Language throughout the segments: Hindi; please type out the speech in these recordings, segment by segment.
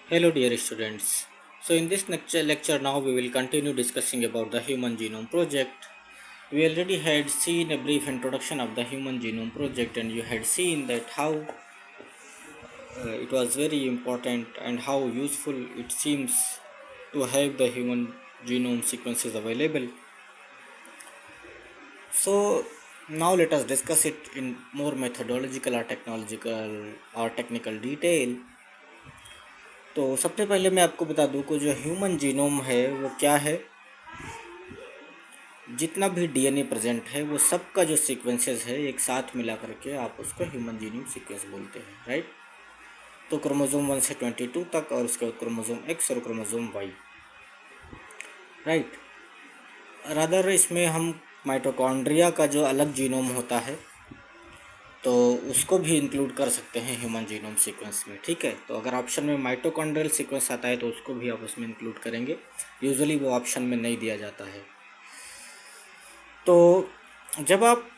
Hello dear students. So in this lecture now we will continue discussing about the Human Genome Project. We already had seen a brief introduction of the Human Genome Project and you had seen that how it was very important and how useful it seems to have the human genome sequences available. So now let us discuss it in more methodological or technological or technical detail. तो सबसे पहले मैं आपको बता दूं कि जो ह्यूमन जीनोम है वो क्या है। जितना भी डीएनए प्रेजेंट है वो सबका जो सीक्वेंसेस है एक साथ मिला करके आप उसको ह्यूमन जीनोम सीक्वेंस बोलते हैं, राइट। तो क्रोमोसोम 1 से 22 तक और उसके बाद क्रोमोसोम एक्स और क्रोमोसोम वाई, राइट। रादर इसमें हम माइटोकॉन्ड्रिया का जो अलग जीनोम होता है तो उसको भी इंक्लूड कर सकते हैं ह्यूमन जीनोम सीक्वेंस में, ठीक है। तो अगर ऑप्शन में माइटोकॉन्ड्रियल सीक्वेंस आता है तो उसको भी आप उसमें इंक्लूड करेंगे। यूजुअली वो ऑप्शन में नहीं दिया जाता है। तो जब आप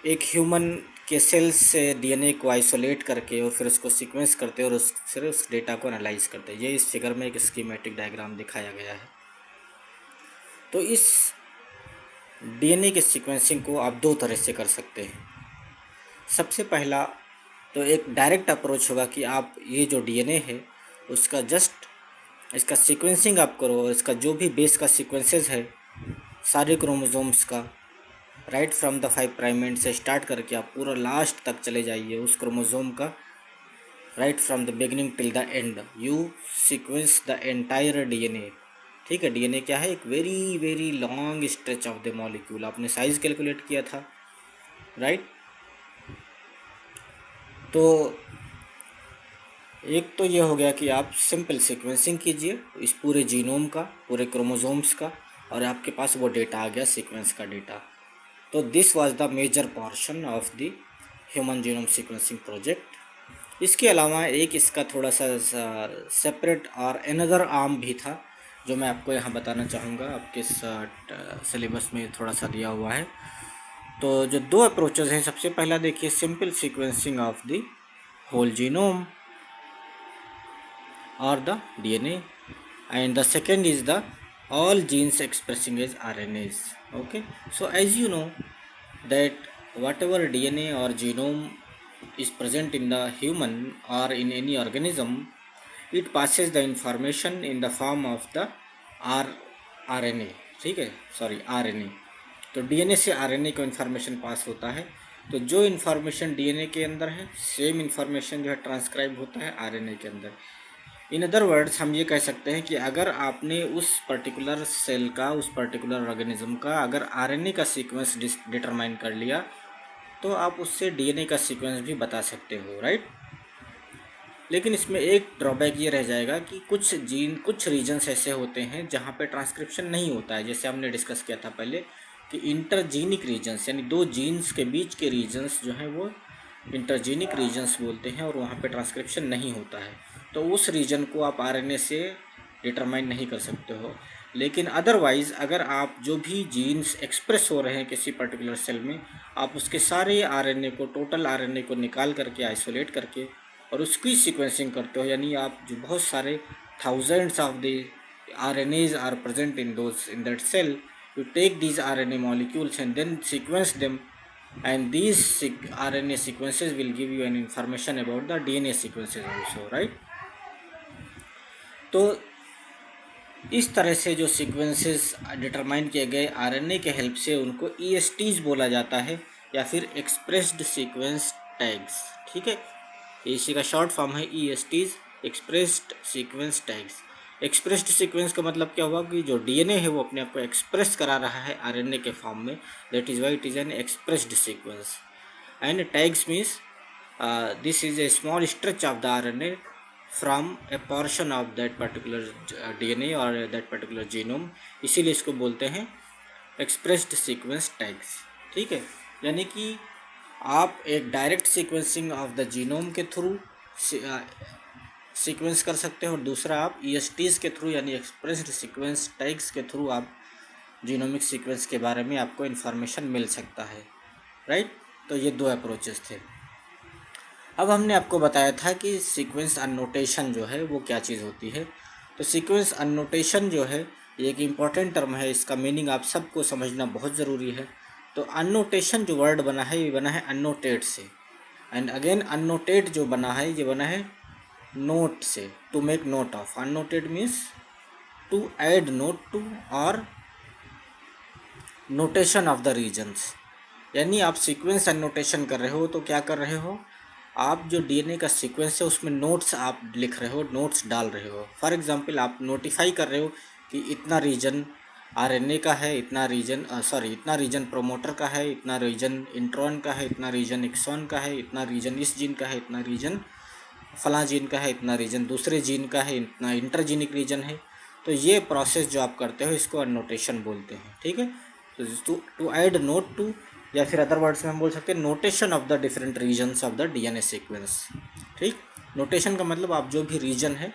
एक ह्यूमन के सेल्स से डीएनए को आइसोलेट करके और फिर उसको सीक्वेंस करते हैं और फिर उस डेटा को एनालाइज करते हैं, ये इस फिगर में एक स्कीमेटिक डायग्राम दिखाया गया है। तो इस डीएनए के सीक्वेंसिंग को आप दो तरह से कर सकते हैं। सबसे पहला तो एक डायरेक्ट अप्रोच होगा कि आप ये जो डीएनए है उसका जस्ट इसका सीक्वेंसिंग आप करो और इसका जो भी बेस का सीक्वेंसेस है सारे क्रोमोसोम्स का, right from the 5 prime and से स्टार्ट करके आप पूरा लास्ट तक चले जाइए उस क्रोमोसोम का, right from the beginning till the end you sequence the entire DNA. ठीक है, डीएनए क्या है, एक very very long stretch of the molecule. आपने साइज कैलकुलेट किया था, राइट। तो एक तो ये हो गया कि आप सिंपल सीक्वेंसिंग कीजिए इस पूरे जीनोम का, पूरे क्रोमोसोम्स का, और आपके पास वो डेटा आ गया, सीक्वेंस का डेटा। तो this was the major portion of the human genome sequencing project. इसके अलावा एक इसका थोड़ा सा सेपरेट और अनदर आर्म भी था जो मैं आपको यहाँ बताना चाहूँगा। आपके सिलेबस में थोड़ा सा दिया हुआ है। तो जो दो अप्रोचेस हैं, सबसे पहला देखिए simple sequencing of the whole genome or the DNA, and the second is the all genes expressing as RNAs. Okay, so as you know that whatever DNA or genome is present in the human or in any organism, it passes the information in the form of the RNA, ठीक है, सॉरी RNA। तो डीएनए से आरएनए को इन्फॉर्मेशन पास होता है। तो जो इन्फॉर्मेशन डीएनए के अंदर है सेम इन्फॉर्मेशन जो है ट्रांसक्राइब होता है आरएनए के अंदर। इन अदर वर्ड्स हम ये कह सकते हैं कि अगर आपने उस पर्टिकुलर सेल का, उस पर्टिकुलर ऑर्गेनिज्म का अगर आरएनए का सीक्वेंस डिटरमाइन कर लिया तो आप उससे डीएनए का सीक्वेंस भी बता सकते हो, राइट। लेकिन इसमें एक ड्रॉबैक ये रह जाएगा कि कुछ रीजन्स ऐसे होते हैं जहाँ पे ट्रांसक्रिप्शन नहीं होता है। जैसे हमने डिस्कस किया था पहले कि इंटरजीनिक रीजन्स, यानी दो जीन्स के बीच के रीजन्स जो हैं वो इंटरजीनिक रीजन्स बोलते हैं और वहाँ पे ट्रांसक्रिप्शन नहीं होता है। तो उस रीजन को आप आरएनए से डिटरमाइन नहीं कर सकते हो। लेकिन अदरवाइज़ अगर आप जो भी जीन्स एक्सप्रेस हो रहे हैं किसी पर्टिकुलर सेल में, आप उसके सारे आरएनए को, टोटल आरएनए को निकाल करके, आइसोलेट करके और उसकी सीक्वेंसिंग करते हो, यानी आप जो बहुत सारे thousands of the RNAs are present in that cell, you take these RNA molecules and then sequence them, and these RNA sequences will give you an information about the DNA sequences also, right। तो इस तरह से जो सीक्वेंसेस डिटरमाइन किए गए आरएनए के हेल्प से उनको ESTs बोला जाता है या फिर एक्सप्रेस्ड सीक्वेंस टैग्स, ठीक है। इसी का शॉर्ट फॉर्म है ESTs, expressed sequence tags. Expressed sequence का मतलब क्या हुआ कि जो डीएनए है वो अपने आप को एक्सप्रेस करा रहा है आरएनए के फॉर्म में, that is why it is an expressed sequence. And tags means this is a small stretch of the RNA from a portion of that particular DNA or that particular genome, इसीलिए इसको बोलते हैं एक्सप्रेस्ड सीक्वेंस टैग्स, ठीक है। यानी कि आप एक direct sequencing of the genome के थ्रू सीक्वेंस कर सकते हैं और दूसरा आप ESTs के थ्रू यानी एक्सप्रेस्ड सीक्वेंस टैग्स के थ्रू आप जीनोमिक सीक्वेंस के बारे में आपको इन्फॉर्मेशन मिल सकता है, राइट। तो ये दो अप्रोचेस थे। अब हमने आपको बताया था कि सीक्वेंस अनोटेशन जो है वो क्या चीज़ होती है। तो सीक्वेंस अनोटेशन जो है ये एक इम्पॉर्टेंट टर्म है, इसका मीनिंग आप सबको समझना बहुत ज़रूरी है। तो अनोटेशन जो वर्ड बना है ये बना है अनोटेट से, एंड अगेन अनोटेट जो बना है ये बना है नोट से, to make note of. Annotated means to add note to और नोटेशन ऑफ द रीजन्स। यानी आप सीक्वेंस एनोटेशन कर रहे हो तो क्या कर रहे हो, आप जो डीएनए का सीक्वेंस है उसमें नोट्स आप लिख रहे हो, नोट्स डाल रहे हो। फॉर एग्जांपल आप नोटिफाई कर रहे हो कि इतना रीजन आरएनए का है, इतना रीजन इतना रीजन प्रोमोटर का है, इतना रीजन इंट्रॉन का है, इतना रीजन एक्सॉन का है, इतना रीजन इस जीन का है, इतना रीजन फलां जीन का है, इतना रीजन दूसरे जीन का है, इतना इंटरजीनिक रीजन है। तो ये प्रोसेस जो आप करते हो इसको अनोटेशन बोलते हैं, ठीक है। तो टू ऐड नोट टू, या फिर अदर वर्ड्स में हम बोल सकते हैं notation of the different regions of the DNA sequence, ठीक। नोटेशन का मतलब आप जो भी रीजन है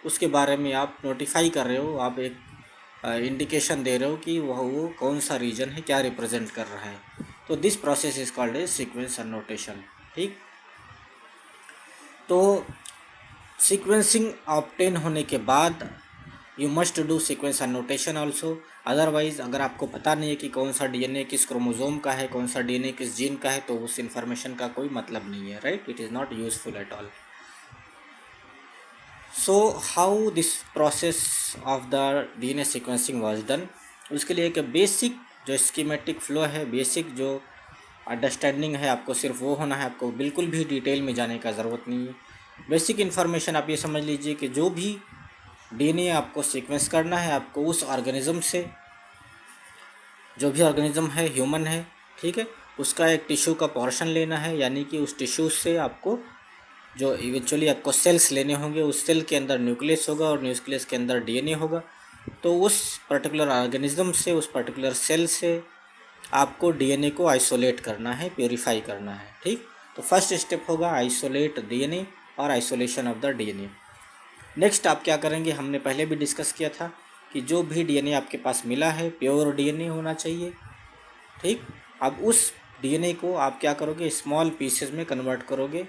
उसके बारे में आप नोटिफाई कर रहे हो, आप एक इंडिकेशन दे रहे हो कि वो कौन सा रीजन है, क्या रिप्रेजेंट कर रहा है। तो this process is called a sequence annotation, ठीक। तो सीक्वेंसिंग ऑब्टेन होने के बाद you must do sequence annotation also. Otherwise अगर आपको पता नहीं है कि कौन सा डीएनए किस क्रोमोजोम का है, कौन सा डीएनए किस जीन का है, तो उस इन्फॉर्मेशन का कोई मतलब नहीं है, right. It is not useful at all. So how this process of the DNA sequencing was done, उसके लिए एक बेसिक जो स्कीमेटिक फ्लो है, बेसिक जो अंडरस्टैंडिंग है, आपको सिर्फ वो होना है, आपको बिल्कुल भी डिटेल में जाने का ज़रूरत नहीं है। बेसिक इन्फॉर्मेशन आप ये समझ लीजिए कि जो भी डीएनए आपको सीक्वेंस करना है, आपको उस ऑर्गेनिज्म से, जो भी ऑर्गेनिज्म है ह्यूमन है, ठीक है, उसका एक टिश्यू का पोर्शन लेना है, यानी कि उस टिश्यू से आपको जो इवेंचुअली आपको सेल्स लेने होंगे, उस सेल के अंदर न्यूक्लियस होगा और न्यूक्लियस के अंदर डीएनए होगा। तो उस पर्टिकुलर ऑर्गेनिज्म से, उस पर्टिकुलर सेल से आपको डीएनए को आइसोलेट करना है, प्योरीफाई करना है, ठीक। तो फर्स्ट स्टेप होगा आइसोलेट डीएनए और isolation of the DNA. Next आप क्या करेंगे, हमने पहले भी डिस्कस किया था कि जो भी डीएनए आपके पास मिला है प्योर डीएनए होना चाहिए, ठीक। अब उस डीएनए को आप क्या करोगे, स्मॉल पीसेस में कन्वर्ट करोगे।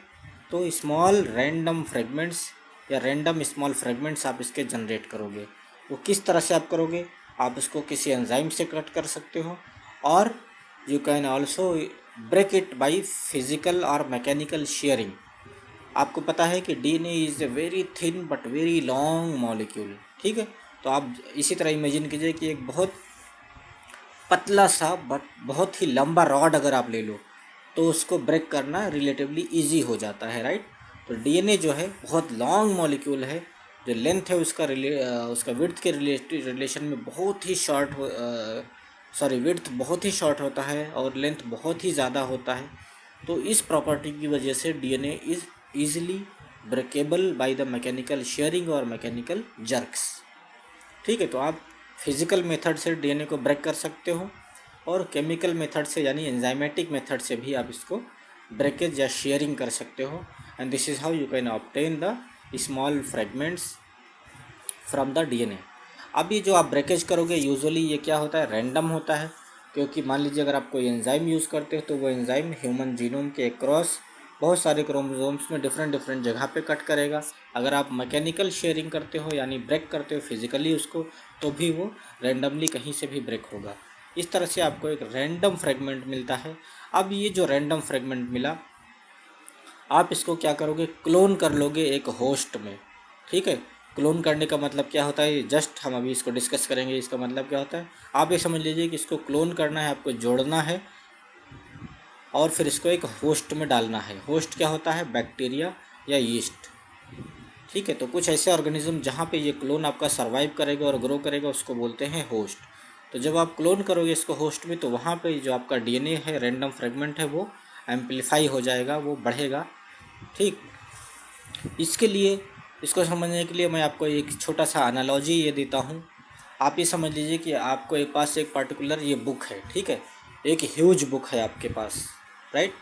तो स्मॉल रैंडम फ्रेगमेंट्स या रैंडम स्मॉल फ्रेगमेंट्स आप इसके जनरेट करोगे। वो किस तरह से आप करोगे, आप इसको किसी एंजाइम से कट कर सकते हो, और you can also break it by physical और मैकेनिकल शेयरिंग। आपको पता है कि DNA is a very thin but very long molecule, ठीक है। तो आप इसी तरह इमेजिन कीजिए कि एक बहुत पतला सा बट बहुत ही लंबा रॉड अगर आप ले लो तो उसको ब्रेक करना रिलेटिवली इजी हो जाता है, राइट। तो डीएनए जो है बहुत लॉन्ग मॉलिक्यूल है, जो लेंथ है उसका उसका विड्थ के रिलेशन में बहुत ही शॉर्ट विड्थ बहुत ही शॉर्ट होता है और लेंथ बहुत ही ज़्यादा होता है। तो इस प्रॉपर्टी की वजह से DNA is easily breakable by the mechanical sharing और मैकेनिकल जर्क्स, ठीक है। तो आप फिजिकल मेथड से डीएनए को ब्रेक कर सकते हो और केमिकल मेथड से यानी एंजाइमेटिक मेथड से भी आप इसको ब्रेकेज या शेयरिंग कर सकते हो। And this is how you can obtain the small fragments from the DNA. अब ये जो आप ब्रेकेज करोगे यूजुअली ये क्या होता है, रैंडम होता है, क्योंकि मान लीजिए अगर आप कोई एंजाइम यूज़ करते हो तो वो एंजाइम ह्यूमन जीनोम के क्रॉस बहुत सारे क्रोमोसोम्स में डिफरेंट डिफरेंट जगह पे कट करेगा। अगर आप मैकेनिकल शेयरिंग करते हो यानी ब्रेक करते हो फिजिकली उसको, तो भी वो रैंडमली कहीं से भी ब्रेक होगा। इस तरह से आपको एक रैंडम फ्रेगमेंट मिलता है। अब ये जो रैंडम फ्रेगमेंट मिला, आप इसको क्या करोगे, क्लोन कर लोगे एक होस्ट में, ठीक है। क्लोन करने का मतलब क्या होता है, जस्ट हम अभी इसको डिस्कस करेंगे। इसका मतलब क्या होता है, आप ये समझ लीजिए कि इसको क्लोन करना है, आपको जोड़ना है और फिर इसको एक होस्ट में डालना है। होस्ट क्या होता है, बैक्टीरिया या यीस्ट, ठीक है। तो कुछ ऐसे ऑर्गेनिज्म जहाँ पे ये क्लोन आपका सर्वाइव करेगा और ग्रो करेगा उसको बोलते हैं होस्ट। तो जब आप क्लोन करोगे इसको होस्ट में, तो वहाँ पे जो आपका डीएनए है, रैंडम फ्रेगमेंट है, वो एम्पलीफाई हो जाएगा, वो बढ़ेगा, ठीक। इसके लिए, इसको समझने के लिए मैं आपको एक छोटा सा एनालॉजी ये देता हूँ। आप ये समझ लीजिए कि आपको एक पास एक पर्टिकुलर ये बुक है, ठीक है, एक ह्यूज बुक है आपके पास, राइट।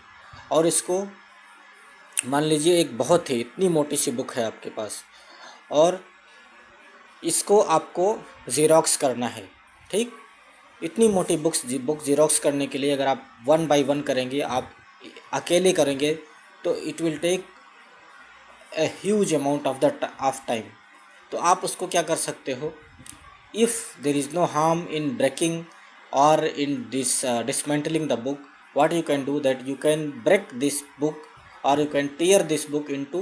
और इसको मान लीजिए एक बहुत ही इतनी मोटी सी बुक है आपके पास, और इसको आपको ज़ीरॉक्स करना है, ठीक। इतनी मोटी बुक ज़ीरॉक्स करने के लिए अगर आप वन बाय वन करेंगे, आप अकेले करेंगे, तो it will take a huge amount of time. तो आप उसको क्या कर सकते हो, if there is no harm in breaking और in this dismantling the book, what you can do that you can break this book or you can tear this book into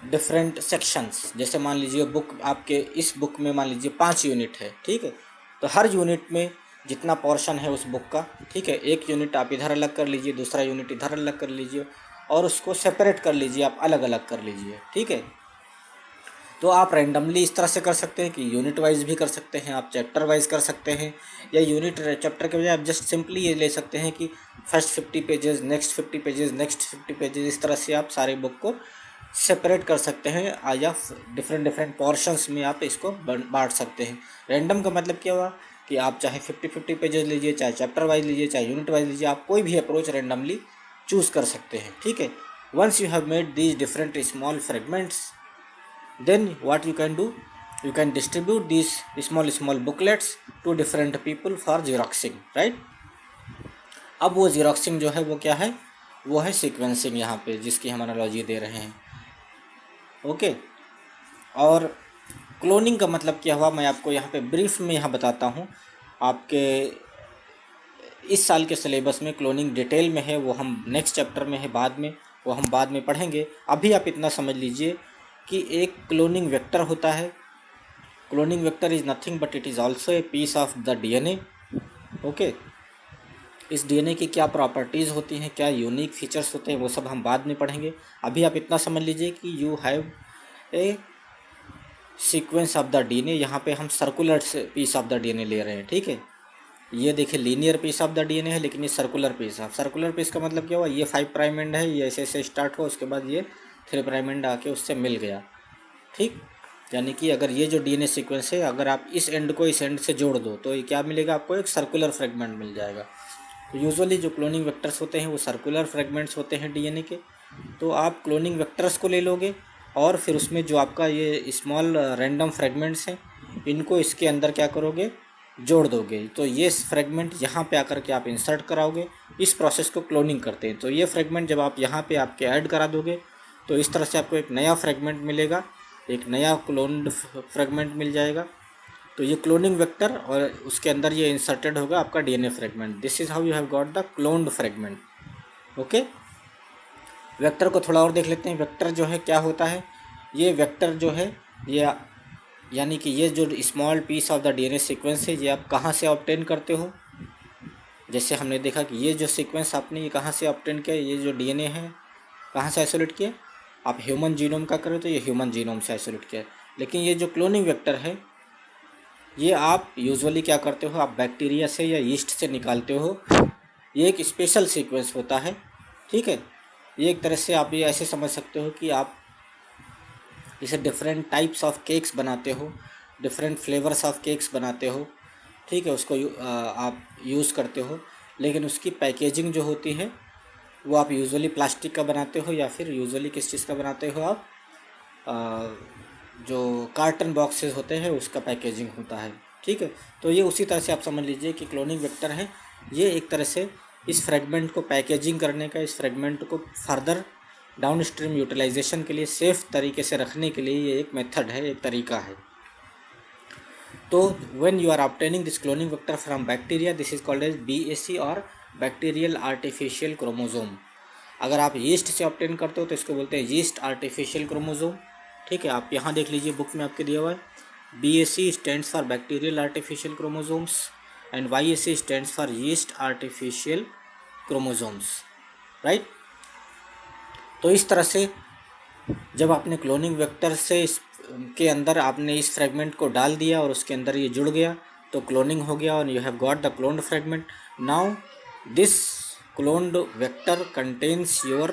different sections. जैसे मान लीजिए बुक आपके इस बुक में मान लीजिए 5 यूनिट है, ठीक है, तो हर यूनिट में जितना पोर्शन है उस बुक का, ठीक है, एक यूनिट आप इधर अलग कर लीजिए, दूसरा यूनिट इधर अलग कर लीजिए और उसको सेपरेट कर लीजिए, आप अलग अलग कर लीजिए, ठीक है। तो आप रैंडमली इस तरह से कर सकते हैं कि यूनिट वाइज भी कर सकते हैं, आप चैप्टर वाइज कर सकते हैं, या यूनिट चैप्टर के बजाय आप जस्ट सिंपली ये ले सकते हैं कि first 50 pages, next 50 pages, next 50 pages, इस तरह से आप सारे बुक को सेपरेट कर सकते हैं या डिफरेंट डिफरेंट पोर्शंस में आप इसको बांट सकते हैं। रैंडम का मतलब क्या हुआ कि आप चाहे 50 पेजेस लीजिए, चाहे चैप्टर वाइज लीजिए, चाहे यूनिट वाइज लीजिए, आप कोई भी अप्रोच रैंडमली चूज़ कर सकते हैं, ठीक है। Once you have made these different small fragments, then what you can do, you can distribute these small booklets to different people for xeroxing, right। अब वो xeroxing जो है वो क्या है, वो है सीक्वेंसिंग, यहाँ पे जिसकी हम एनालॉजी दे रहे हैं, ओके। और क्लोनिंग का मतलब क्या हुआ, मैं आपको यहाँ पे ब्रीफ में यहाँ बताता हूँ। आपके इस साल के सिलेबस में क्लोनिंग डिटेल में है, वो हम नेक्स्ट चैप्टर में है, बाद में वो हम बाद में पढ़ेंगे। अभी आप इतना समझ लीजिए कि एक क्लोनिंग वेक्टर होता है। Cloning vector is nothing but it is also a piece of the DNA, okay. इस डीएनए की क्या प्रॉपर्टीज़ होती हैं, क्या यूनिक फीचर्स होते हैं, वो सब हम बाद में पढ़ेंगे। अभी आप इतना समझ लीजिए कि you have a sequence of the DNA. यहाँ पे हम circular piece of the DNA ले रहे हैं, ठीक है। ये देखिए linear piece of the DNA है, लेकिन ये सर्कुलर पीस है। सर्कुलर पीस का मतलब क्या हुआ, ये 5 प्राइम एंड है, ये ऐसे ऐसे स्टार्ट हुआ, उसके बाद ये 3 प्राइम एंड आके उससे मिल गया, ठीक। यानी कि अगर ये जो डीएनए सीक्वेंस है, अगर आप इस एंड को इस एंड से जोड़ दो तो ये क्या मिलेगा, आपको एक सर्कुलर फ्रेगमेंट मिल जाएगा। तो यूजुअली जो क्लोनिंग वेक्टर्स होते हैं वो सर्कुलर फ्रेगमेंट्स होते हैं डीएनए के। तो आप क्लोनिंग वेक्टर्स को ले लोगे और फिर उसमें जो आपका ये स्मॉल रैंडम फ्रेगमेंट्स हैं, इनको इसके अंदर क्या करोगे, जोड़ दोगे। तो ये फ्रेगमेंट यहाँ पे आकर के आप इंसर्ट कराओगे। इस प्रोसेस को क्लोनिंग करते हैं। तो ये फ्रेगमेंट जब आप यहाँ पे आपके ऐड करा दोगे तो इस तरह से आपको एक नया फ्रेगमेंट मिलेगा, एक नया क्लोन्ड फ्रेगमेंट मिल जाएगा। तो ये क्लोनिंग वेक्टर और उसके अंदर ये इंसर्टेड होगा आपका DNA fragment. This is how you have got the cloned fragment, okay. Vector को थोड़ा और देख लेते हैं। वेक्टर जो है क्या होता है, ये वेक्टर जो है ये यानी कि ये जो small piece of the DNA sequence है, ये आप कहाँ से ऑब्टेन करते हो। जैसे हमने देखा कि ये जो सीक्वेंस आपने ये कहाँ से ऑब्टेन किया, ये जो डीएनए है कहाँ से आइसोलेट किया, आप ह्यूमन जीनोम का करें तो ये ह्यूमन जीनोम से आइसोलेट किया। लेकिन ये जो क्लोनिंग वेक्टर है, ये आप यूजुअली क्या करते हो, आप बैक्टीरिया से या यीस्ट से निकालते हो। ये एक स्पेशल सीक्वेंस होता है, ठीक है। ये एक तरह से आप ये ऐसे समझ सकते हो कि आप इसे डिफरेंट टाइप्स ऑफ केक्स बनाते हो, डिफरेंट फ्लेवर्स ऑफ केक्स बनाते हो, ठीक है। उसको आप यूज़ करते हो, लेकिन उसकी पैकेजिंग जो होती है वो आप यूजुअली प्लास्टिक का बनाते हो या फिर यूजुअली किस चीज़ का बनाते हो आप, जो कार्टन बॉक्सेस होते हैं उसका पैकेजिंग होता है, ठीक है। तो ये उसी तरह से आप समझ लीजिए कि क्लोनिंग वेक्टर है, ये एक तरह से इस फ्रेगमेंट को पैकेजिंग करने का, इस फ्रेगमेंट को फर्दर डाउन स्ट्रीम यूटिलाइजेशन के लिए, सेफ तरीके से रखने के लिए ये एक मेथड है, एक तरीका है। तो when you are obtaining this cloning vector from bacteria, this is called as BAC और बैक्टीरियल आर्टिफिशियल क्रोमोजोम। अगर आप यीस्ट से ऑब्टेन करते हो तो इसको बोलते हैं यीस्ट आर्टिफिशियल क्रोमोजोम, ठीक है। आप यहाँ देख लीजिए, बुक में आपके दिया हुआ है BAC stands for bacterial artificial chromosomes and YAC stands for yeast artificial chromosomes, right. तो इस तरह से जब आपने क्लोनिंग वेक्टर से के अंदर आपने इस फ्रेगमेंट को डाल दिया और उसके अंदर ये जुड़ गया तो क्लोनिंग हो गया और you have got the cloned fragment. Now this cloned vector contains your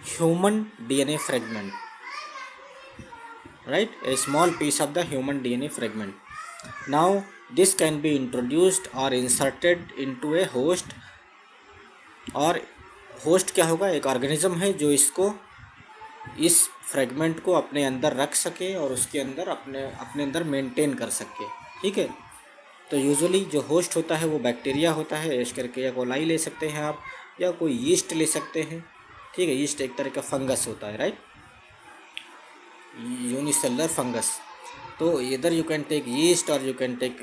human DNA fragment, right, a small piece of the human DNA fragment. Now this can be introduced or inserted into a host, और होस्ट क्या होगा, एक ऑर्गेनिज्म है जो इसको, इस फ्रेगमेंट को अपने अंदर रख सके और उसके अंदर अपने अंदर मेंटेन कर सके, ठीक है। तो यूजुअली जो होस्ट होता है वो बैक्टीरिया होता है, एस्केरिया कोलाई ले सकते हैं आप, या कोई यीस्ट ले सकते हैं, ठीक है, यीस्ट एक तरह का फंगस होता है, राइट, यूनिसेलुलर फंगस। तो इधर you can take yeast or you can take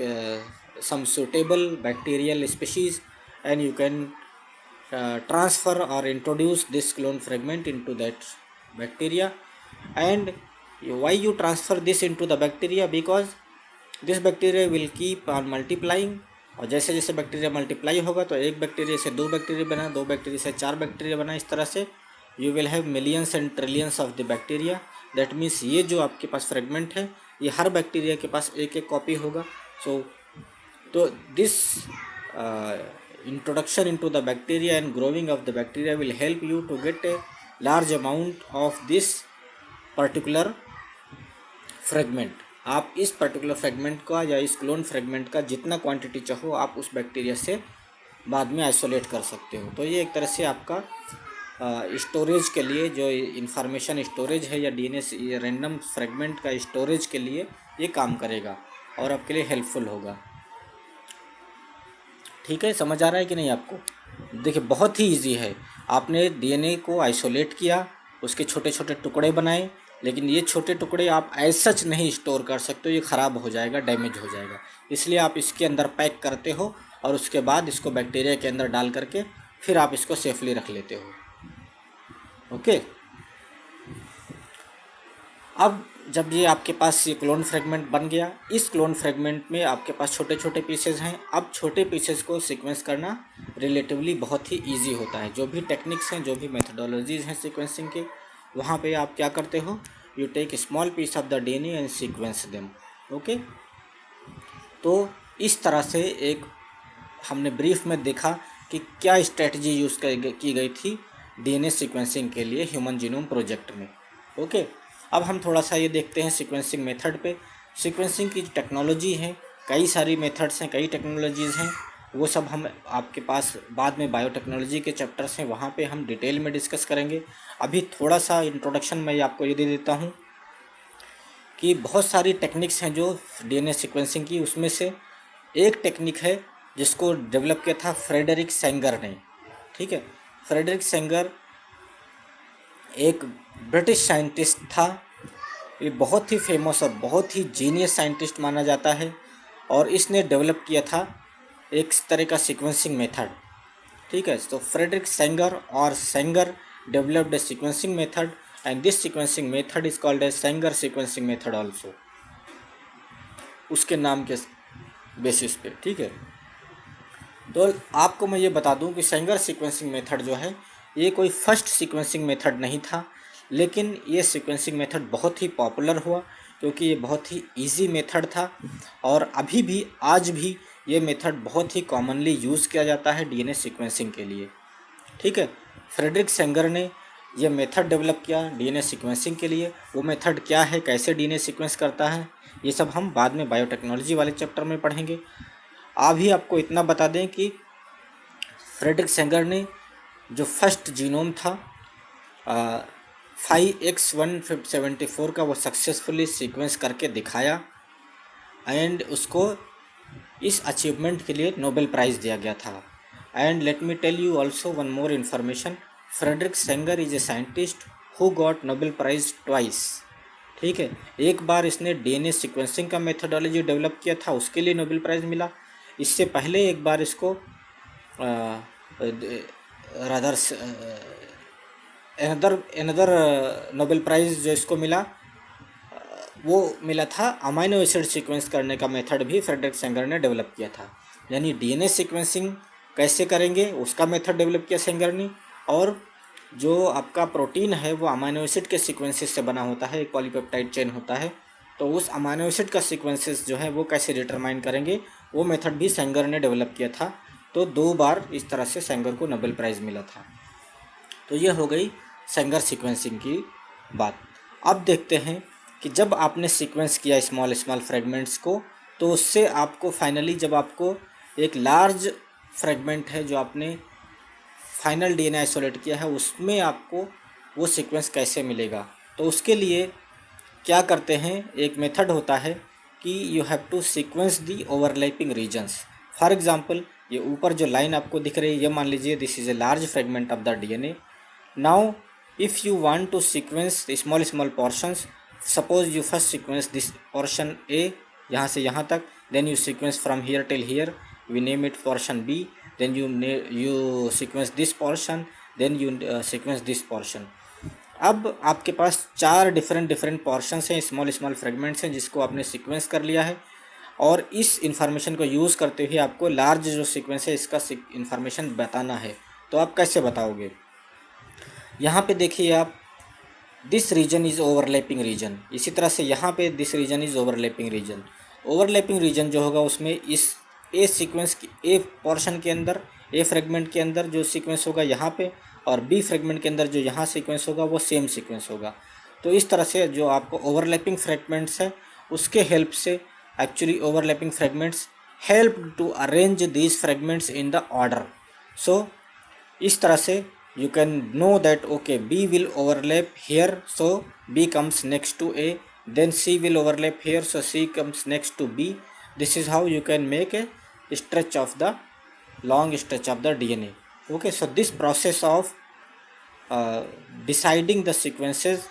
some suitable bacterial species and you can transfer or introduce this clone fragment into that bacteria. And why you transfer this into the bacteria? Because this bacteria will keep on multiplying, और जैसे जैसे बैक्टीरिया मल्टीप्लाई होगा तो एक बैक्टीरिया से दो बैक्टीरिया बना, दो बैक्टीरिया से चार बैक्टीरिया बना, इस तरह से you will have millions and trillions of the bacteria. That means ये जो आपके पास फ्रेगमेंट है ये हर बैक्टीरिया के पास एक एक कॉपी होगा। सो तो this introduction into the bacteria and growing of the bacteria will help you to get a large amount of this particular fragment। आप इस पर्टिकुलर फ्रेगमेंट का या इस क्लोन फ्रेगमेंट का जितना क्वांटिटी चाहो आप उस बैक्टीरिया से बाद में आइसोलेट कर सकते हो। तो ये एक तरह से आपका स्टोरेज के लिए, जो इंफॉर्मेशन स्टोरेज है या डीएनए रैंडम फ्रेगमेंट का स्टोरेज के लिए ये काम करेगा और आपके लिए हेल्पफुल होगा। ठीक है, समझ आ रहा है कि नहीं आपको? देखिए बहुत ही इजी है। आपने डीएनए को आइसोलेट किया, उसके छोटे छोटे टुकड़े बनाए, लेकिन ये छोटे टुकड़े आप एज सच नहीं स्टोर कर सकते, ये ख़राब हो जाएगा, डैमेज हो जाएगा। इसलिए आप इसके अंदर पैक करते हो और उसके बाद इसको बैक्टीरिया के अंदर डाल करके फिर आप इसको सेफली रख लेते हो। ओके, अब जब ये आपके पास ये क्लोन फ्रेगमेंट बन गया, इस क्लोन फ्रेगमेंट में आपके पास छोटे छोटे पीसेज हैं। अब छोटे पीसेज को सीक्वेंस करना रिलेटिवली बहुत ही इजी होता है। जो भी टेक्निक्स हैं, जो भी मेथडोलॉजीज़ हैं सीक्वेंसिंग के, वहाँ पे आप क्या करते हो, you take small piece of the DNA and sequence them. Okay, तो इस तरह से एक हमने ब्रीफ में देखा कि क्या स्ट्रेटजी यूज़ की गई थी डीएनए सीक्वेंसिंग के लिए ह्यूमन जीनोम प्रोजेक्ट में। ओके, अब हम थोड़ा सा ये देखते हैं सीक्वेंसिंग मेथड पे। सीक्वेंसिंग की टेक्नोलॉजी है, कई सारी मेथड्स हैं, कई टेक्नोलॉजीज़ हैं, वो सब हम आपके पास बाद में बायोटेक्नोलॉजी के चैप्टर्स हैं, वहाँ पे हम डिटेल में डिस्कस करेंगे। अभी थोड़ा सा इंट्रोडक्शन मैं आपको ये दे देता हूँ कि बहुत सारी टेक्निक्स हैं जो डीएनए सीक्वेंसिंग की। उसमें से एक टेक्निक है जिसको डेवलप किया था फ्रेडरिक सेंगर ने। ठीक है, फ्रेडरिक सेंगर एक ब्रिटिश साइंटिस्ट था। ये बहुत ही फेमस और बहुत ही जीनियस साइंटिस्ट माना जाता है और इसने डेवलप किया था एक तरह का सीक्वेंसिंग मेथड। ठीक है, तो फ्रेडरिक सेंगर और Sanger developed a sequencing method and this sequencing method is called as Sanger sequencing method also, उसके नाम के बेसिस पे। ठीक है, तो आपको मैं ये बता दूं कि सेंगर सीक्वेंसिंग मेथड जो है ये कोई फर्स्ट सीक्वेंसिंग मेथड नहीं था, लेकिन ये सीक्वेंसिंग मेथड बहुत ही पॉपुलर हुआ क्योंकि ये बहुत ही इजी मेथड था और अभी भी आज भी ये मेथड बहुत ही कॉमनली यूज़ किया जाता है डीएनए सीक्वेंसिंग के लिए। ठीक है, फ्रेडरिक सेंगर ने ये मेथड डेवलप किया डीएनए सीक्वेंसिंग के लिए। वो मेथड क्या है, कैसे डीएनए सीक्वेंस करता है, ये सब हम बाद में बायोटेक्नोलॉजी वाले चैप्टर में पढ़ेंगे। अभी आपको इतना बता दें कि फ्रेडरिक सेंगर ने जो फर्स्ट जीनोम था 5X174 का, वो सक्सेसफुली सीक्वेंस करके दिखाया एंड उसको इस अचीवमेंट के लिए नोबेल प्राइज़ दिया गया था। And let me tell you also one more information, Frederick Sanger is a scientist who got Nobel prize twice. ठीक है, एक बार इसने डीएनए सीक्वेंसिंग का मेथडोलॉजी डेवलप किया था, उसके लिए नोबेल प्राइज़ मिला। इससे पहले एक बार इसको रादर अनदर नोबेल प्राइज़ जो इसको मिला वो मिला था अमाइनो एसिड सीक्वेंस करने का मेथड भी फ्रेडरिक सेंगर ने डेवलप किया था। यानी डीएनए सीक्वेंसिंग कैसे करेंगे उसका मेथड डेवलप किया सेंगर ने, और जो आपका प्रोटीन है वो अमाइनो एसिड के सीक्वेंसेस से बना होता है, एक पॉलीपेप्टाइड चेन होता है, तो उस अमाइनो एसिड का सीक्वेंसेस जो है वो कैसे डिटरमाइन करेंगे वो मेथड भी सेंगर ने डेवलप किया था। तो 2 बार इस तरह से सेंगर को नोबेल प्राइज़ मिला था। तो ये हो गई सेंगर सीक्वेंसिंग की बात। अब देखते हैं कि जब आपने सीक्वेंस किया स्मॉल फ्रेगमेंट्स को, तो उससे आपको फाइनली जब आपको एक लार्ज फ्रेगमेंट है जो आपने फाइनल डीएनए आइसोलेट किया है, उसमें आपको वो सीक्वेंस कैसे मिलेगा। तो उसके लिए क्या करते हैं, एक मेथड होता है कि you have to sequence the overlapping regions. For example ये ऊपर जो लाइन आपको दिख रही है, ये मान लीजिए this is a large fragment of the DNA Now, if you want to sequence the small portions, suppose you first sequence this portion A, यहाँ से यहाँ तक, then you sequence from here till here, we name it portion B, then you sequence this portion, then you sequence this portion. अब आपके पास 4 डिफरेंट पोर्शंस हैं, स्मॉल फ्रेगमेंट्स हैं जिसको आपने सीक्वेंस कर लिया है, और इस इंफॉर्मेशन को यूज़ करते हुए आपको लार्ज जो सीक्वेंस है इसका इंफॉर्मेशन बताना है. तो आप कैसे बताओगे? यहाँ पे देखिए आप, this region is overlapping region. इसी तरह से यहाँ पे this region is overlapping region. Overlapping region जो होगा उसमें इस ए सीक्वेंस ए पोर्शन के अंदर, ए फ्रेगमेंट के अंदर जो सीक्वेंस होगा यहाँ पे, और बी फ्रेगमेंट के अंदर जो यहाँ सीक्वेंस होगा वो सेम सीक्वेंस होगा. तो इस तरह से जो आपको ओवरलैपिंग फ्रेगमेंट्स है उसके हेल्प से, actually overlapping fragments help to arrange these fragments in the order. So इस तरह से you can know that okay, B will overlap here, so B comes next to A, then C will overlap here, so C comes next to B. This is how you can make a stretch of the long stretch of the DNA. Okay, so this process of deciding the sequences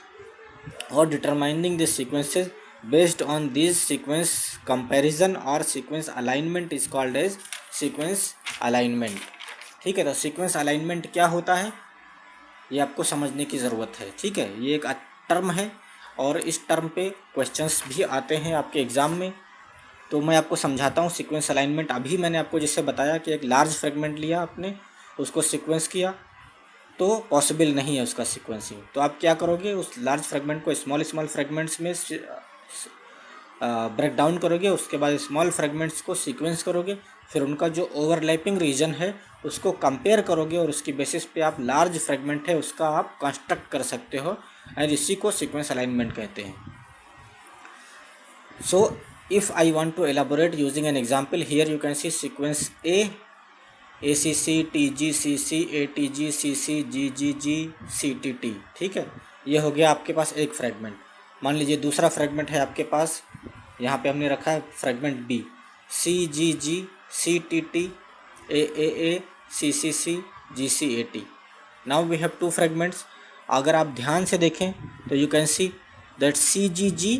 or determining the sequences based on this sequence comparison or sequence alignment is called as sequence alignment. ठीक है, तो सीक्वेंस अलाइनमेंट क्या होता है ये आपको समझने की ज़रूरत है. ठीक है, ये एक टर्म है और इस टर्म पे क्वेश्चंस भी आते हैं आपके एग्ज़ाम में. तो मैं आपको समझाता हूँ सीक्वेंस अलाइनमेंट. अभी मैंने आपको जैसे बताया कि एक लार्ज फ्रेगमेंट लिया आपने, उसको सीक्वेंस किया, तो पॉसिबल नहीं है उसका सीक्वेंसिंग. तो आप क्या करोगे, उस लार्ज फ्रेगमेंट को स्मॉल फ्रेगमेंट्स में ब्रेक डाउन करोगे, उसके बाद स्मॉल फ्रेगमेंट्स को सीक्वेंस करोगे, फिर उनका जो ओवरलैपिंग रीजन है उसको कंपेयर करोगे, और उसकी बेसिस पे आप लार्ज फ्रेगमेंट है उसका आप कंस्ट्रक्ट कर सकते हो, और इसी को सीक्वेंस अलाइनमेंट कहते हैं. So if I want to elaborate using an example, here you can see sequence A, ACC, TGCC, ATG, CC, GGG, CTT. ठीक है, ये हो गया आपके पास एक फ्रेगमेंट. मान लीजिए दूसरा फ्रेगमेंट है आपके पास, यहाँ पे हमने रखा है fragment B, CGG, CTT, AAA, CCC, GCAT. Now we have 2 fragments. अगर आप ध्यान से देखें तो you can see that CGG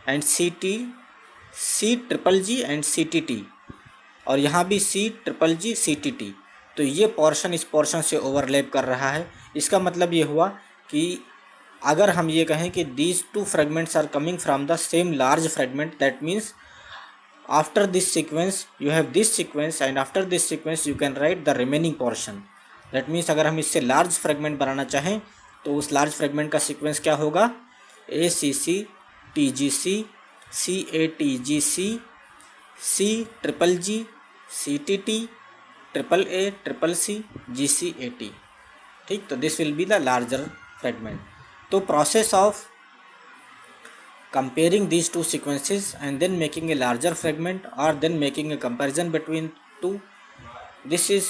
and CGGG and CTT, और यहाँ भी CGGG CTT. तो ये पोर्शन इस पोर्शन से ओवरलैप कर रहा है. इसका मतलब ये हुआ कि अगर हम ये कहें कि these 2 fragments are coming from the same large fragment, that means after this sequence you have this sequence, and after this sequence you can write the remaining portion. That means अगर हम इससे लार्ज फ्रेगमेंट बनाना चाहें तो उस लार्ज फ्रेगमेंट का सीक्वेंस क्या होगा, ACC, TGC, CATGC, CGGG, CTT, AAA, CCC, GCAT. ठीक, तो this will be the larger fragment. तो process of comparing these 2 sequences and then making a larger fragment or then making a comparison between 2, this is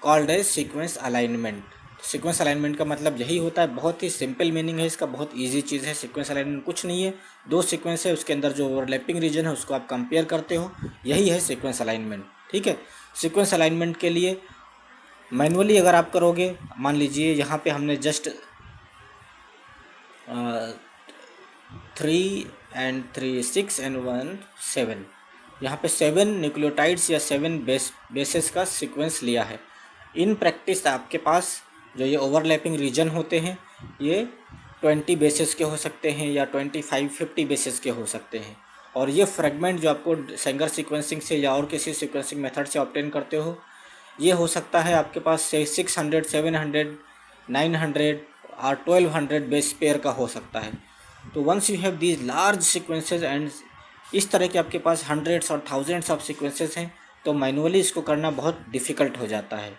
called as sequence alignment. Sequence alignment का मतलब यही होता है. बहुत ही सिंपल मीनिंग है इसका, बहुत इजी चीज़ है. सीक्वेंस अलाइनमेंट कुछ नहीं है, 2 सीक्वेंस है, उसके अंदर जो ओवरलैपिंग रीजन है उसको आप कंपेयर करते हो, यही है सीक्वेंस अलाइनमेंट. ठीक है, सीक्वेंस अलाइनमेंट के लिए मैनुअली अगर आप करोगे, मान लीजिए यहाँ पे हमने जस्ट 3 and 3 6 and 1 7, यहाँ पे 7 न्यूक्लियोटाइड्स या 7 बेसेस का सीक्वेंस लिया है. इन प्रैक्टिस आपके पास जो ये ओवरलैपिंग रीजन होते हैं ये 20 बेसिस के हो सकते हैं या 25-50 बेसिस के हो सकते हैं. और ये फ्रेगमेंट जो आपको सेंगर सीक्वेंसिंग से या और किसी सीक्वेंसिंग मेथड से ऑब्टेन करते हो, ये हो सकता है आपके पास से 600, 700, 900 और 1200 बेस पेयर का हो सकता है. तो once you have these large sequences and इस तरह के आपके पास हंड्रेड्स और थाउजेंड्स ऑफ सीक्वेंसेस हैं, तो मैनुअली इसको करना बहुत डिफ़िकल्ट हो जाता है.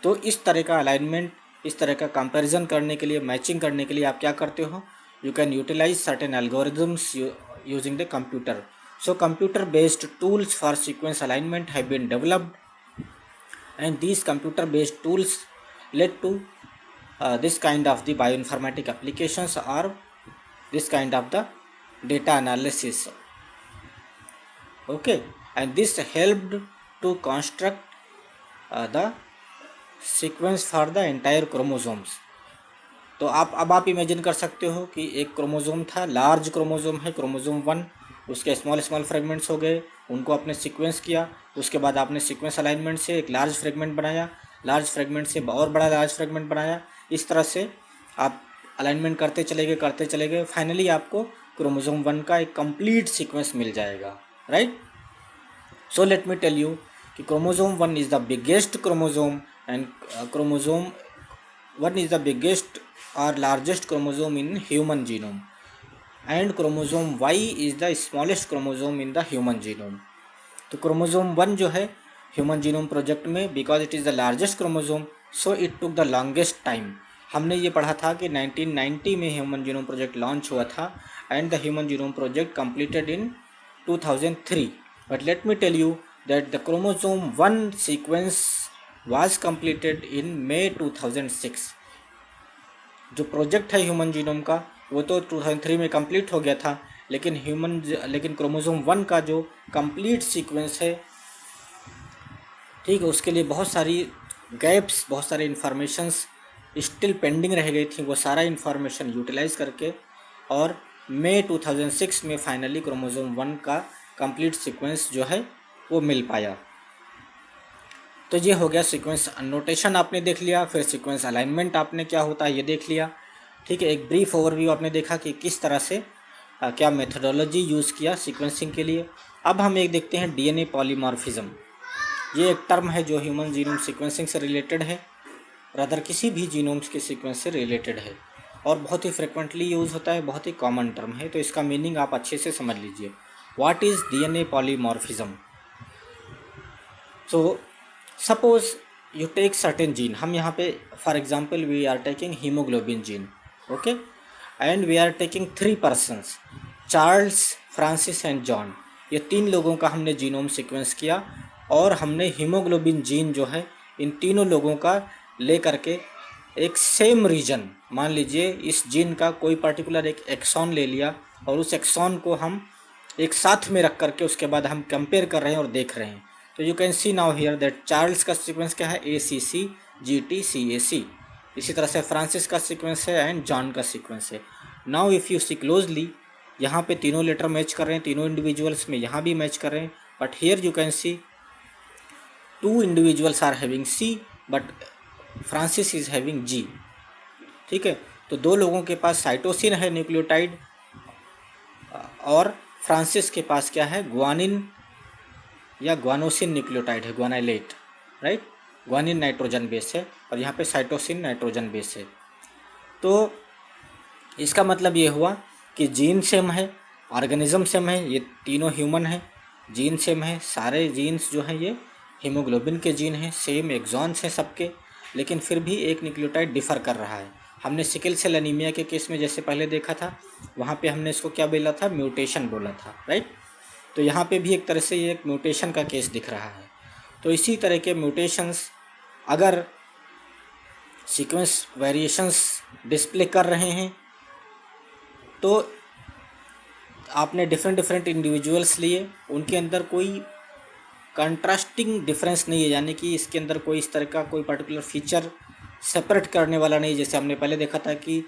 तो इस तरह का अलाइनमेंट, इस तरह का कंपैरिजन करने के लिए, मैचिंग करने के लिए आप क्या करते हो, you can utilise certain algorithms using the computer. So computer based tools for sequence alignment have been developed, and these computer based tools led to this kind of the bioinformatic applications or this kind of the data analysis. Okay, and this helped to construct the sequence for the entire chromosomes. तो अब आप इमेजिन कर सकते हो कि एक क्रोमोसोम था, लार्ज क्रोमोसोम है, क्रोमोसोम 1, उसके स्मॉल स्मॉल फ्रेगमेंट्स हो गए, उनको आपने सीक्वेंस किया, उसके बाद आपने सीक्वेंस अलाइनमेंट से एक लार्ज फ्रेगमेंट बनाया, लार्ज फ्रेगमेंट से और बड़ा लार्ज फ्रेगमेंट बनाया, इस तरह से आप अलाइनमेंट करते चले गए, फाइनली आपको क्रोमोसोम 1 का एक कंप्लीट सीक्वेंस मिल जाएगा, right. So let me tell you कि chromosome 1 is the biggest chromosome and chromosome 1 is the biggest or largest chromosome in human genome and chromosome Y is the smallest chromosome in the human genome. तो chromosome 1 जो है ह्यूमन जीनोम प्रोजेक्ट में, because it is the largest chromosome, so it took the longest time. हमने ये पढ़ा था कि 1990 में ह्यूमन जीनोम प्रोजेक्ट लॉन्च हुआ था and the human genome project completed in 2003. But let me tell you that the chromosome 1 sequence was completed in May 2006. जो प्रोजेक्ट है ह्यूमन जीनोम का वो तो 2003 में कंप्लीट हो गया था, लेकिन क्रोमोसोम 1 का जो कंप्लीट सीक्वेंस है, ठीक है, उसके लिए बहुत सारी गैप्स, बहुत सारे इन्फॉर्मेशंस स्टिल पेंडिंग रह गई थी, वो सारा इन्फॉर्मेशन यूटिलाइज करके और मई 2006 में फाइनली क्रोमोसोम 1 का कंप्लीट सीक्वेंस जो है वो मिल पाया। तो ये हो गया सीक्वेंस नोटेशन, आपने देख लिया। फिर सीक्वेंस अलाइनमेंट आपने क्या होता है ये देख लिया, ठीक है। एक ब्रीफ ओवरव्यू आपने देखा कि किस तरह से क्या मेथोडोलॉजी यूज़ किया सीक्वेंसिंग के लिए। अब हम एक देखते हैं डीएनए पॉलीमॉर्फिज्म। ये एक टर्म है जो ह्यूमन जीनोम सीक्वेंसिंग से रिलेटेड है, रादर किसी भी जीनोम्स के सीक्वेंस से रिलेटेड है और बहुत ही फ्रिक्वेंटली यूज़ होता है, बहुत ही कॉमन टर्म है। तो इसका मीनिंग आप अच्छे से समझ लीजिए। What is DNA polymorphism? So suppose you take certain gene, हम यहाँ पे for example we are taking haemoglobin gene, okay, and we are taking 3 persons, Charles, Francis and John. ये 3 लोगों का हमने जीनोम सीक्वेंस किया और हमने हीमोग्लोबिन जीन जो है इन तीनों लोगों का ले करके एक सेम रीजन, मान लीजिए इस जीन का कोई पर्टिकुलर एक एक्सॉन ले लिया और उस एक्सॉन को हम एक साथ में रख करके उसके बाद हम कंपेयर कर रहे हैं और देख रहे हैं। तो you can C now here that Charles का सीक्वेंस क्या है, ACC GT CAC। इसी तरह से फ्रांसिस का सीक्वेंस है एंड जॉन का सीक्वेंस है। Now if you see closely, यहाँ पे तीनों लेटर मैच कर रहे हैं, तीनों इंडिविजुअल्स में यहाँ भी मैच कर रहे हैं, but here you can see 2 individuals are having C but Francis is having G, ठीक है। तो 2 लोगों के पास साइटोसिन है न्यूक्लियोटाइड और फ्रांसिस के पास क्या है, ग्वानिन या ग्वानोसिन न्यूक्लियोटाइड है, guanylate, right. Guanine nitrogen base है और यहाँ पे साइटोसिन नाइट्रोजन बेस है। तो इसका मतलब ये हुआ कि जीन सेम है, ऑर्गेनिज्म सेम है, ये तीनों ह्यूमन है, जीन सेम है, सारे जीन्स जो हैं ये हीमोग्लोबिन के जीन हैं, सेम एक्सॉन्स हैं सबके, लेकिन फिर भी एक न्यूक्लियोटाइड डिफ़र कर रहा है। हमने सिकल सेल एनीमिया के केस में जैसे पहले देखा था, वहाँ पे हमने इसको क्या बोला था, म्यूटेशन बोला था, राइट। तो यहाँ पे भी एक तरह से ये एक म्यूटेशन का केस दिख रहा है। तो इसी तरह के म्यूटेशंस अगर सीक्वेंस वेरिएशंस डिस्प्ले कर रहे हैं तो आपने डिफरेंट इंडिविजुअल्स लिए, उनके अंदर कोई कंट्रास्टिंग डिफरेंस नहीं है, यानी कि इसके अंदर कोई इस तरह का कोई पर्टिकुलर फीचर सेपरेट करने वाला नहीं। जैसे हमने पहले देखा था कि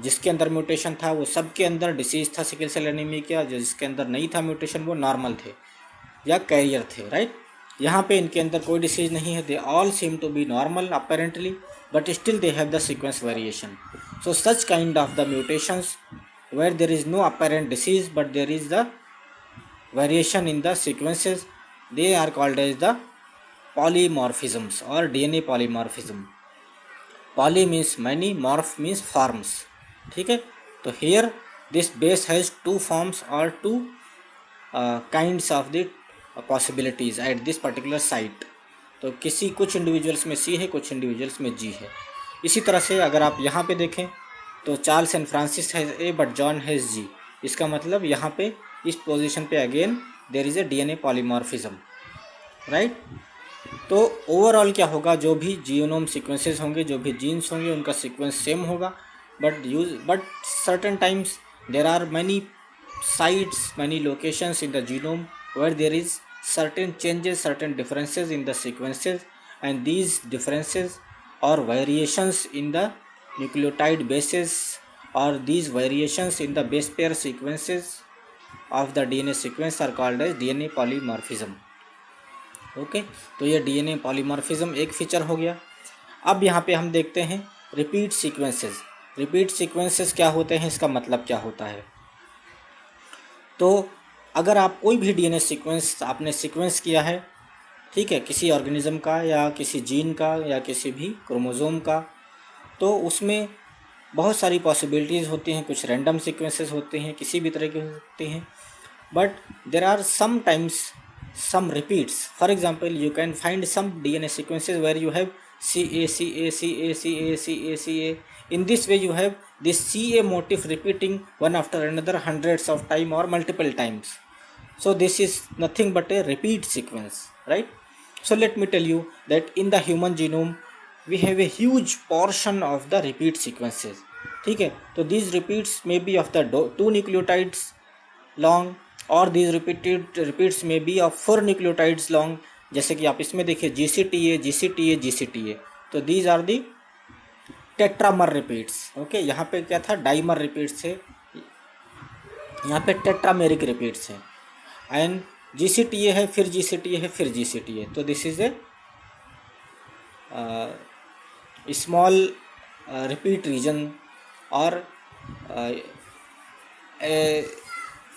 जिसके अंदर म्यूटेशन था वो सबके अंदर डिसीज़ था सिकल सेल एनीमिया का, जिसके अंदर नहीं था म्यूटेशन वो नॉर्मल थे या कैरियर थे, राइट। यहाँ पे इनके अंदर कोई डिसीज़ नहीं है, they all seem to be normal apparently, but still they have the sequence variation. So such kind of the mutations where there is no apparent disease but there is the variation in the sequences, they are called as the polymorphisms or DNA polymorphism. Poly means many, morph means forms, ठीक है। तो here this base has 2 forms or 2 kinds of the possibilities at this particular site. तो कुछ इंडिविजुअल्स में C है, कुछ इंडिविजुअल्स में G है। इसी तरह से अगर आप यहाँ पे देखें तो Charles and Francis has A but John has G, इसका मतलब यहाँ पे इस पोजीशन पे again there is a DNA polymorphism, right. तो ओवरऑल क्या होगा, जो भी जीनोम सीक्वेंसेस होंगे, जो भी जीन्स होंगे, उनका सीक्वेंस सेम होगा, but certain times there are many sites, many locations in the genome where there is certain changes, certain differences in the sequences, and these differences or variations in the nucleotide bases or these variations in the base pair sequences of the DNA sequence are called as DNA polymorphism. Okay तो ये DNA पॉलीमॉर्फिज्म एक फीचर हो गया। अब यहाँ पे हम देखते हैं रिपीट सीक्वेंसेस। रिपीट सीक्वेंसेस क्या होते हैं, इसका मतलब क्या होता है। तो अगर आप कोई भी DNA सीक्वेंस आपने सीक्वेंस किया है, ठीक है, किसी ऑर्गेनिज्म का या किसी जीन का या किसी भी क्रोमोसोम का, तो उसमें बहुत सारी पॉसिबिलिटीज़ होती हैं। कुछ रैंडम सीक्वेंसेस होते हैं, किसी भी तरह के हो सकते हैं, but there are sometimes some repeats. For example, you can find some DNA sequences where you have CA, CA, CA, CA, CA, CA. In this way, you have this CA motif repeating one after another hundreds of times or multiple times. So this is nothing but a repeat sequence, right? So let me tell you that in the human genome, we have a huge portion of the repeat sequences. ठीक है, तो these repeats may be of the 2 nucleotides long और these repeats may be of 4 nucleotides long, जैसे कि आप इसमें देखिए GCTA, GCTA, GCTA, तो these are the tetramer repeats. Okay, यहाँ पे क्या था, डाइमर रिपीट्स है, यहाँ पे टेट्रामेरिक रिपीट्स है। एंड GCTA है, फिर GCTA है, फिर GCTA, तो this is a small repeat region और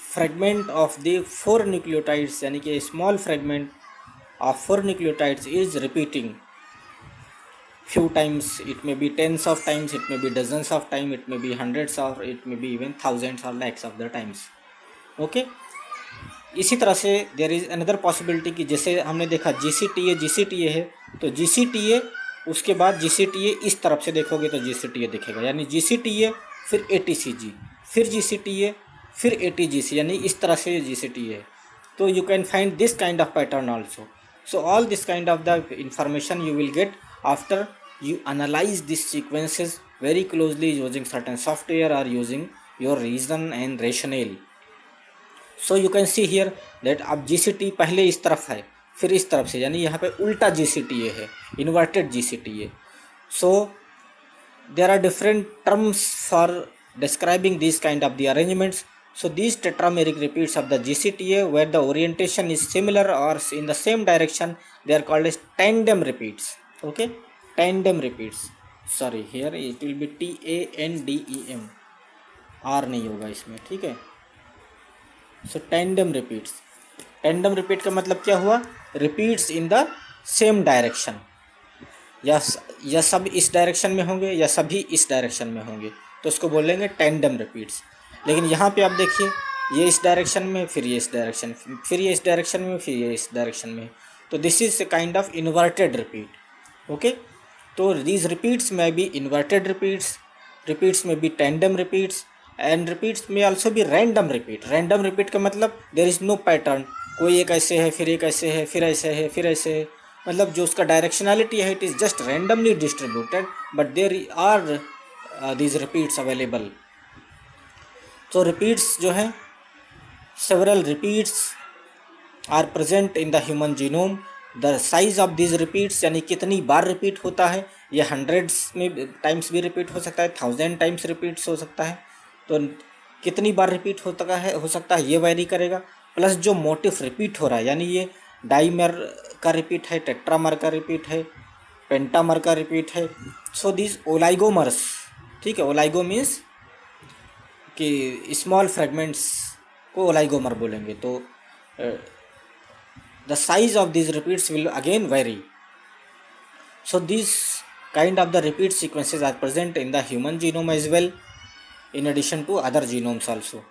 fragment of the 4 nucleotides, यानी कि small fragment of 4 nucleotides is repeating few times. It may be tens of times, it may be dozens of times, it may be hundreds or it may be even thousands or lakhs of the times. Okay, इसी तरह से there is another possibility कि जैसे हमने देखा GCTA है, तो GCTA उसके बाद GCTA इस तरफ से देखोगे तो GCTA दिखेगा, यानी GCTA फिर ATCG, फिर GCTA, फिर ATGC, यानी इस तरह से GCTA है। तो you can find this kind of pattern also. So all this kind of the information you will get after you analyze these sequences very closely using certain software or using your reason and rationale. So you can see here that अब GCT पहले इस तरफ है, फिर इस तरफ से, यानी यहाँ पे उल्टा GCTA है, inverted GCTA. So there are different terms for describing these kind of the arrangements. So these tetrameric repeats of the GCTA where the orientation is similar or in the same direction, they are called as tandem repeats. Okay, tandem repeats. Sorry, here it will be TANDEM, R नहीं होगा इसमें, ठीक है। So tandem repeats. Tandem repeat का मतलब क्या हुआ, repeats in the same direction, या सब इस डायरेक्शन में होंगे या सभी इस डायरेक्शन में होंगे, तो उसको बोलेंगे टेंडम रिपीट्स। लेकिन यहाँ पे आप देखिए, ये इस डायरेक्शन में, फिर ये इस डायरेक्शन, फिर ये इस डायरेक्शन में, फिर ये इस डायरेक्शन में, तो this is a kind of inverted repeat. Okay, तो दीज रिपीट्स में बी इन्वर्टेड रिपीट्स में बी टेंडम रिपीट्स, एंड रिपीट्स में आल्सो भी रैंडम रिपीट। रैंडम रिपीट का मतलब देयर इज़ नो पैटर्न, कोई एक ऐसे है, फिर एक ऐसे है, फिर ऐसे है, फिर ऐसे है, मतलब जो उसका डायरेक्शनलिटी है it is just randomly distributed, but there are these repeats available. तो रिपीट्स जो हैं, several repeats are present in the human genome. The size of this repeats, यानी कितनी बार रिपीट होता है, ये हंड्रेड्स में टाइम्स भी रिपीट हो सकता है, 1000 टाइम्स रिपीट्स हो सकता है, तो कितनी बार रिपीट हो सकता है ये वैरी करेगा। प्लस जो मोटिव रिपीट हो रहा है, यानी ये डाइमर का रिपीट है, टेट्रामर का रिपीट है, पेंटामर का रिपीट है। सो दिस ओलाइगोमर्स, ठीक है, ओलाइगो मीन्स कि स्मॉल फ्रेगमेंट्स को ओलाइगोमर बोलेंगे। तो the size of this repeats will again vary. So this kind of the repeat sequences are present in the human genome as well, in addition to other genomes also.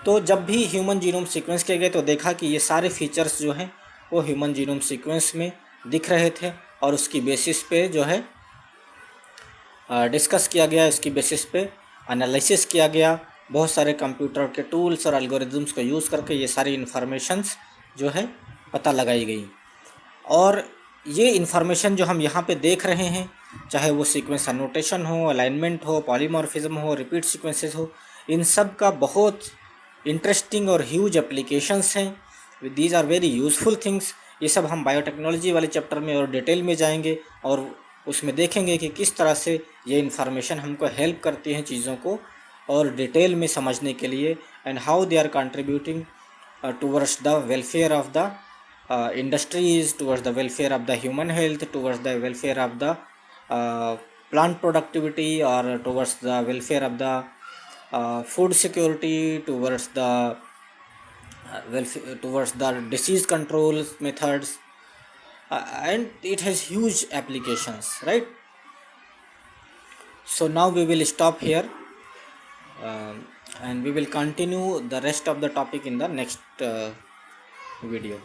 तो जब भी ह्यूमन जीनोम सीक्वेंस किए गए तो देखा कि ये सारे फीचर्स जो हैं वो ह्यूमन जीनोम सीक्वेंस में दिख रहे थे, और उसकी बेसिस पे जो है डिस्कस किया गया, इसकी बेसिस पे एनालिसिस किया गया। बहुत सारे कंप्यूटर के टूल्स और एल्गोरिदम्स को यूज़ करके ये सारी इन्फॉर्मेशंस जो है पता लगाई गई। और ये इन्फॉर्मेशन जो हम यहाँ पे देख रहे हैं, चाहे वो सीक्वेंस एनोटेशन हो, अलाइनमेंट हो, पॉलीमॉर्फिज्म हो, रिपीट सीक्वेंसेस हो, इन सब का बहुत इंटरेस्टिंग और ह्यूज एप्लीकेशंस हैं। These are very useful things. ये सब हम बायोटेक्नोलॉजी वाले चैप्टर में और डिटेल में जाएंगे और उसमें देखेंगे कि किस तरह से ये इन्फॉर्मेशन हमको हेल्प करती हैं चीज़ों को और डिटेल में समझने के लिए, and how they are contributing towards the welfare of the industries, towards the welfare of the human health, towards the welfare of the plant productivity, or towards the welfare of the food security, towards the welfare, towards the disease control methods, and it has huge applications, right? So now we will stop here, um, and we will continue the rest of the topic in the next video.